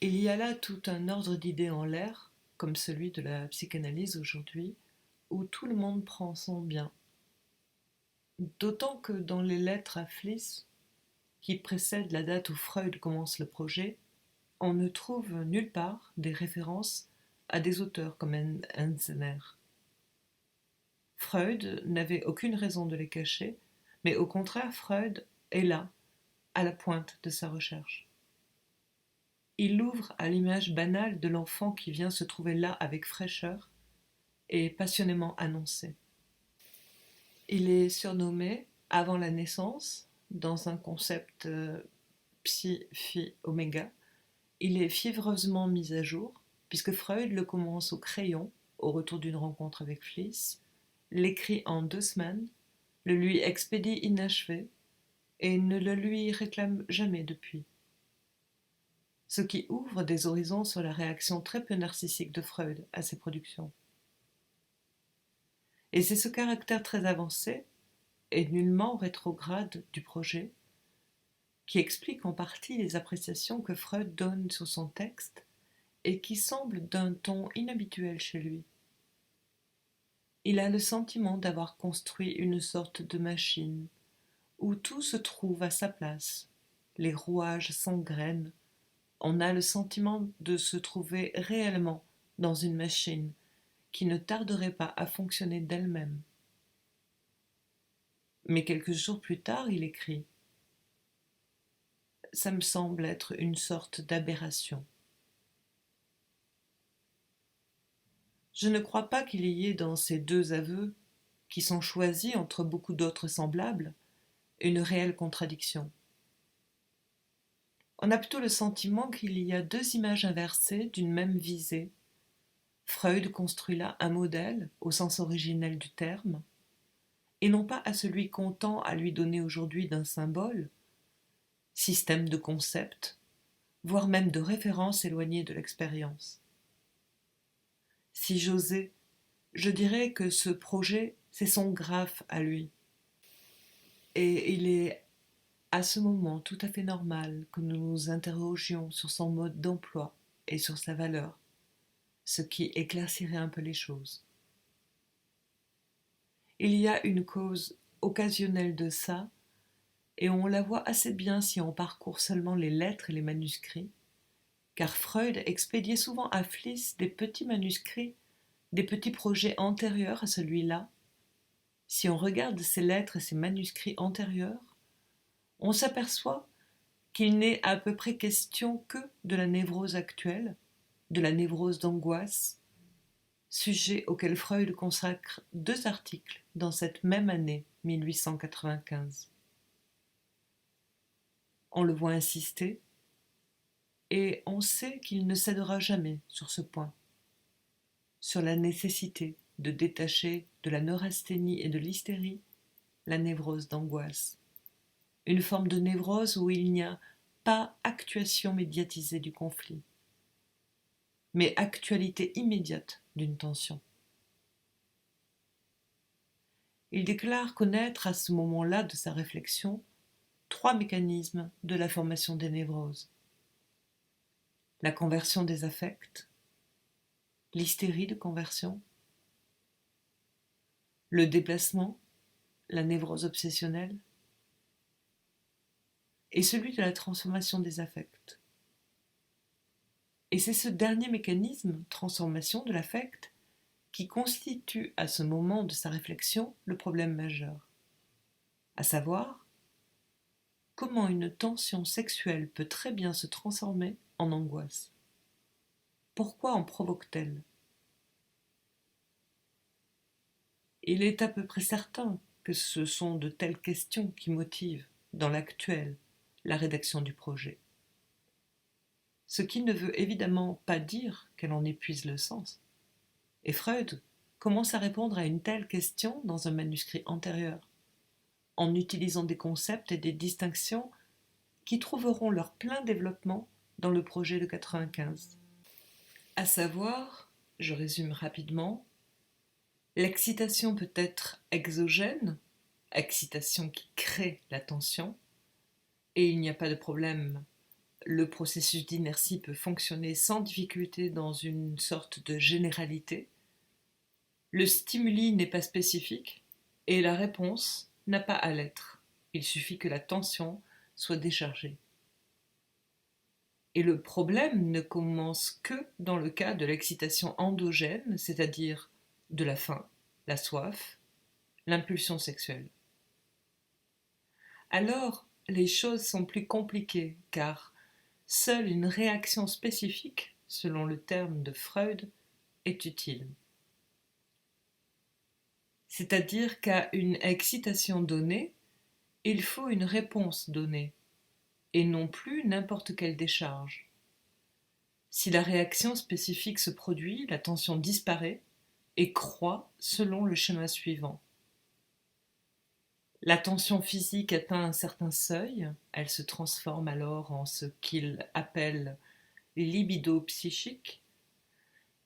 Il y a là tout un ordre d'idées en l'air, comme celui de la psychanalyse aujourd'hui, où tout le monde prend son bien. D'autant que dans les lettres à Fliss, qui précèdent la date où Freud commence le projet, on ne trouve nulle part des références à des auteurs comme Henzener. Freud n'avait aucune raison de les cacher, mais au contraire, Freud est là, à la pointe de sa recherche. Il l'ouvre à l'image banale de l'enfant qui vient se trouver là avec fraîcheur et passionnément annoncé. Il est surnommé, avant la naissance, dans un concept psi, phi, oméga. Il est fiévreusement mis à jour, puisque Freud le commence au crayon, au retour d'une rencontre avec Fliss, l'écrit en 2 semaines, le lui expédie inachevé, et ne le lui réclame jamais depuis. Ce qui ouvre des horizons sur la réaction très peu narcissique de Freud à ses productions. Et c'est ce caractère très avancé, et nullement rétrograde du projet, qui explique en partie les appréciations que Freud donne sur son texte et qui semblent d'un ton inhabituel chez lui. Il a le sentiment d'avoir construit une sorte de machine où tout se trouve à sa place, les rouages s'engrainent, on a le sentiment de se trouver réellement dans une machine qui ne tarderait pas à fonctionner d'elle-même. Mais quelques jours plus tard, il écrit : « Ça me semble être une sorte d'aberration. » Je ne crois pas qu'il y ait dans ces deux aveux, qui sont choisis entre beaucoup d'autres semblables, une réelle contradiction. On a plutôt le sentiment qu'il y a deux images inversées d'une même visée. Freud construit là un modèle, au sens originel du terme, et non pas à celui qu'on tend à lui donner aujourd'hui d'un symbole, système de concepts, voire même de références éloignées de l'expérience. Si j'osais, je dirais que ce projet, c'est son graphe à lui. Et il est à ce moment tout à fait normal que nous nous interrogions sur son mode d'emploi et sur sa valeur, ce qui éclaircirait un peu les choses. Il y a une cause occasionnelle de ça, et on la voit assez bien si on parcourt seulement les lettres et les manuscrits, car Freud expédiait souvent à Fliss des petits manuscrits, des petits projets antérieurs à celui-là. Si on regarde ces lettres et ces manuscrits antérieurs, on s'aperçoit qu'il n'est à peu près question que de la névrose actuelle, de la névrose d'angoisse, sujet auquel Freud consacre 2 articles dans cette même année 1895. On le voit insister, et on sait qu'il ne cédera jamais sur ce point, sur la nécessité de détacher de la neurasthénie et de l'hystérie la névrose d'angoisse. Une forme de névrose où il n'y a pas actuation médiatisée du conflit, mais actualité immédiate d'une tension. Il déclare connaître à ce moment-là de sa réflexion 3 mécanismes de la formation des névroses. La conversion des affects, l'hystérie de conversion, le déplacement, la névrose obsessionnelle, et celui de la transformation des affects. Et c'est ce dernier mécanisme, transformation de l'affect, qui constitue à ce moment de sa réflexion le problème majeur, à savoir comment une tension sexuelle peut très bien se transformer en angoisse. Pourquoi en provoque-t-elle ? Il est à peu près certain que ce sont de telles questions qui motivent, dans l'actuel, la rédaction du projet. Ce qui ne veut évidemment pas dire qu'elle en épuise le sens. Et Freud commence à répondre à une telle question dans un manuscrit antérieur, en utilisant des concepts et des distinctions qui trouveront leur plein développement dans le projet de 95. À savoir, je résume rapidement, l'excitation peut être exogène, excitation qui crée la tension, et il n'y a pas de problème le processus d'inertie peut fonctionner sans difficulté dans une sorte de généralité, le stimuli n'est pas spécifique et la réponse n'a pas à l'être. Il suffit que la tension soit déchargée. Et le problème ne commence que dans le cas de l'excitation endogène, c'est-à-dire de la faim, la soif, l'impulsion sexuelle. Alors, les choses sont plus compliquées car seule une réaction spécifique, selon le terme de Freud, est utile. C'est-à-dire qu'à une excitation donnée, il faut une réponse donnée, et non plus n'importe quelle décharge. Si la réaction spécifique se produit, la tension disparaît et croît selon le schéma suivant. La tension physique atteint un certain seuil, elle se transforme alors en ce qu'il appelle libido psychique,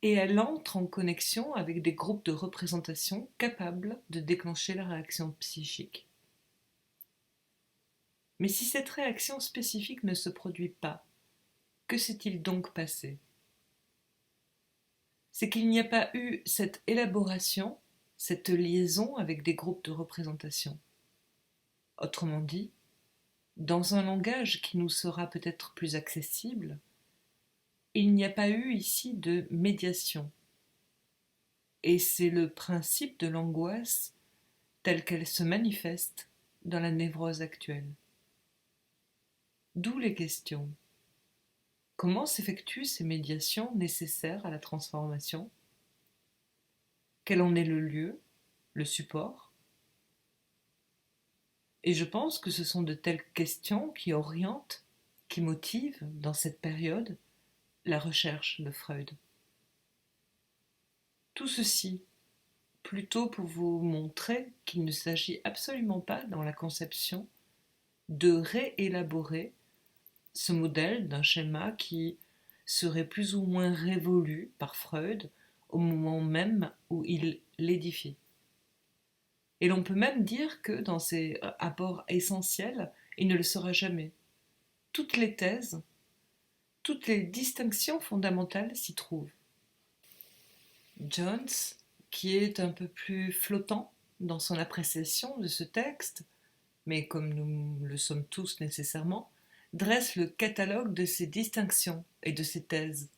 et elle entre en connexion avec des groupes de représentation capables de déclencher la réaction psychique. Mais si cette réaction spécifique ne se produit pas, que s'est-il donc passé? C'est qu'il n'y a pas eu cette élaboration, cette liaison avec des groupes de représentation. Autrement dit, dans un langage qui nous sera peut-être plus accessible, il n'y a pas eu ici de médiation. Et c'est le principe de l'angoisse telle qu'elle se manifeste dans la névrose actuelle. D'où les questions. Comment s'effectuent ces médiations nécessaires à la transformation? Quel en est le lieu, le support? Et je pense que ce sont de telles questions qui orientent, qui motivent, dans cette période, la recherche de Freud. Tout ceci, plutôt pour vous montrer qu'il ne s'agit absolument pas dans la conception de réélaborer ce modèle d'un schéma qui serait plus ou moins révolu par Freud au moment même où il l'édifie. Et l'on peut même dire que dans ses apports essentiels, il ne le sera jamais. Toutes les thèses, toutes les distinctions fondamentales s'y trouvent. Jones, qui est un peu plus flottant dans son appréciation de ce texte, mais comme nous le sommes tous nécessairement, dresse le catalogue de ces distinctions et de ces thèses.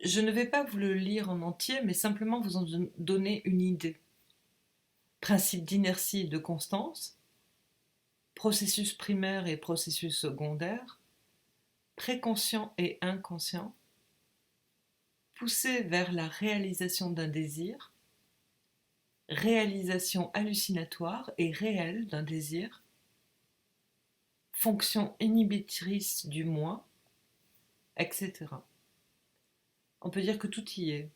Je ne vais pas vous le lire en entier, mais simplement vous en donner une idée. Principe d'inertie et de constance, processus primaire et processus secondaire, préconscient et inconscient, poussé vers la réalisation d'un désir, réalisation hallucinatoire et réelle d'un désir, fonction inhibitrice du moi, etc. On peut dire que tout y est.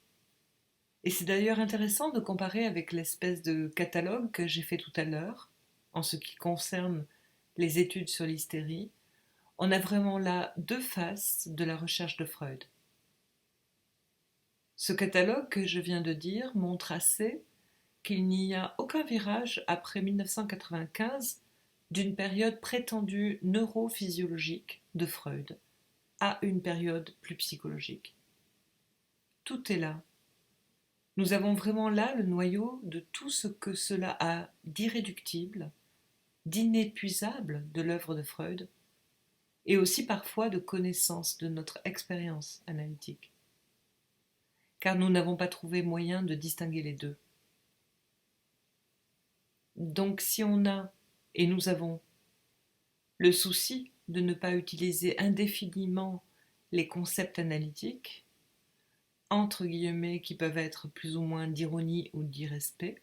Et c'est d'ailleurs intéressant de comparer avec l'espèce de catalogue que j'ai fait tout à l'heure, en ce qui concerne les études sur l'hystérie. On a vraiment là deux faces de la recherche de Freud. Ce catalogue que je viens de dire montre assez qu'il n'y a aucun virage après 1995 d'une période prétendue neurophysiologique de Freud à une période plus psychologique. Tout est là. Nous avons vraiment là le noyau de tout ce que cela a d'irréductible, d'inépuisable de l'œuvre de Freud, et aussi parfois de connaissance de notre expérience analytique. Car nous n'avons pas trouvé moyen de distinguer les deux. Donc si on a, et nous avons, le souci de ne pas utiliser indéfiniment les concepts analytiques, entre guillemets qui peuvent être plus ou moins d'ironie ou d'irrespect,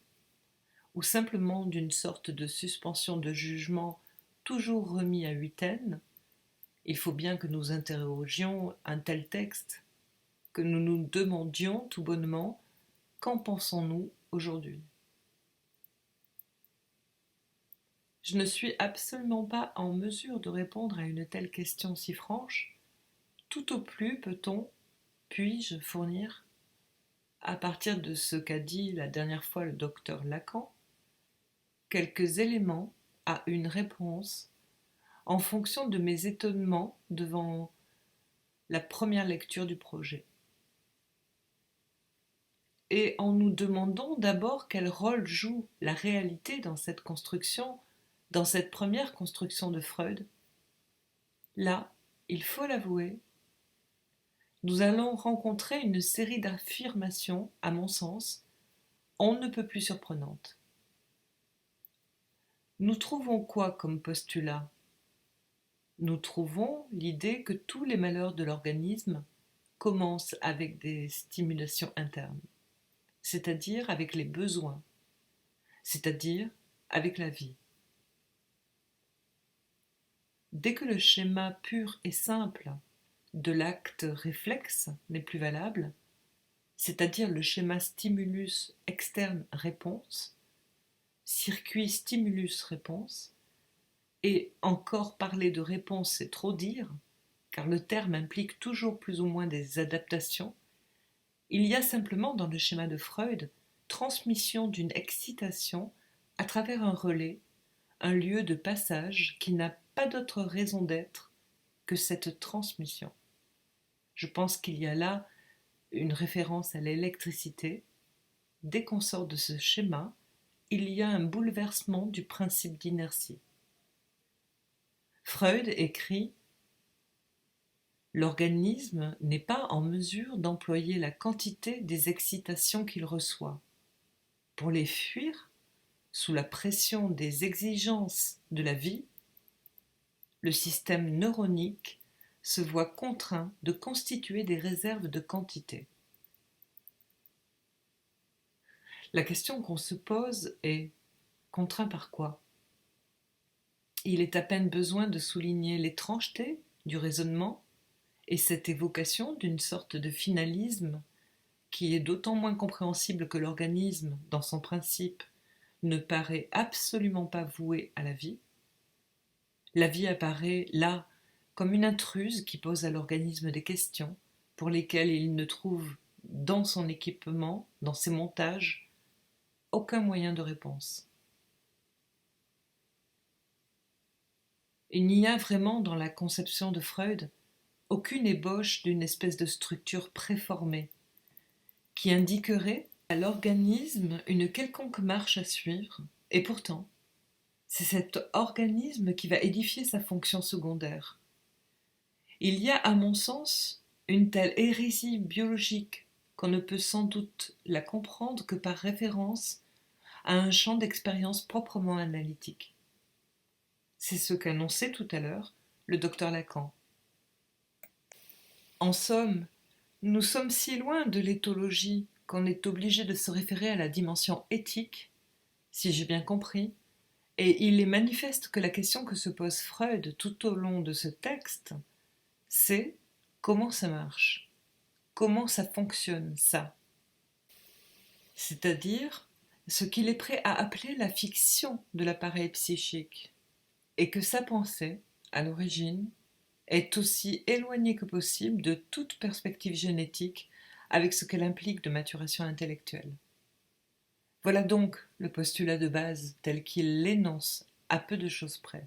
ou simplement d'une sorte de suspension de jugement toujours remis à huitaine, il faut bien que nous interrogions un tel texte, que nous nous demandions tout bonnement qu'en pensons-nous aujourd'hui. Je ne suis absolument pas en mesure de répondre à une telle question si franche. Tout au plus puis-je fournir, à partir de ce qu'a dit la dernière fois le docteur Lacan, quelques éléments à une réponse en fonction de mes étonnements devant la première lecture du projet. Et en nous demandant d'abord quel rôle joue la réalité dans cette construction, dans cette première construction de Freud, là, il faut l'avouer, nous allons rencontrer une série d'affirmations, à mon sens, on ne peut plus surprenantes. Nous trouvons quoi comme postulat? Nous trouvons l'idée que tous les malheurs de l'organisme commencent avec des stimulations internes, c'est-à-dire avec les besoins, c'est-à-dire avec la vie. Dès que le schéma pur et simple de l'acte réflexe n'est plus valable, c'est-à-dire le schéma stimulus externe-réponse, circuit stimulus-réponse, et encore parler de réponse c'est trop dire, car le terme implique toujours plus ou moins des adaptations, il y a simplement dans le schéma de Freud transmission d'une excitation à travers un relais, un lieu de passage qui n'a pas d'autre raison d'être que cette transmission. Je pense qu'il y a là une référence à l'électricité. Dès qu'on sort de ce schéma, il y a un bouleversement du principe d'inertie. Freud écrit: l'organisme n'est pas en mesure d'employer la quantité des excitations qu'il reçoit. Pour les fuir, sous la pression des exigences de la vie, le système neuronique se voit contraint de constituer des réserves de quantité. La question qu'on se pose est: contraint par quoi? Il est à peine besoin de souligner l'étrangeté du raisonnement et cette évocation d'une sorte de finalisme qui est d'autant moins compréhensible que l'organisme, dans son principe, ne paraît absolument pas voué à la vie. La vie apparaît là comme une intruse qui pose à l'organisme des questions pour lesquelles il ne trouve dans son équipement, dans ses montages, aucun moyen de réponse. Il n'y a vraiment dans la conception de Freud aucune ébauche d'une espèce de structure préformée qui indiquerait à l'organisme une quelconque marche à suivre, et pourtant, c'est cet organisme qui va édifier sa fonction secondaire. Il y a, à mon sens, une telle hérésie biologique qu'on ne peut sans doute la comprendre que par référence à un champ d'expérience proprement analytique. C'est ce qu'annonçait tout à l'heure le docteur Lacan. En somme, nous sommes si loin de l'éthologie qu'on est obligé de se référer à la dimension éthique, si j'ai bien compris, et il est manifeste que la question que se pose Freud tout au long de ce texte, c'est comment ça marche, comment ça fonctionne, ça. C'est-à-dire ce qu'il est prêt à appeler la fiction de l'appareil psychique, et que sa pensée, à l'origine, est aussi éloignée que possible de toute perspective génétique avec ce qu'elle implique de maturation intellectuelle. Voilà donc le postulat de base tel qu'il l'énonce à peu de choses près.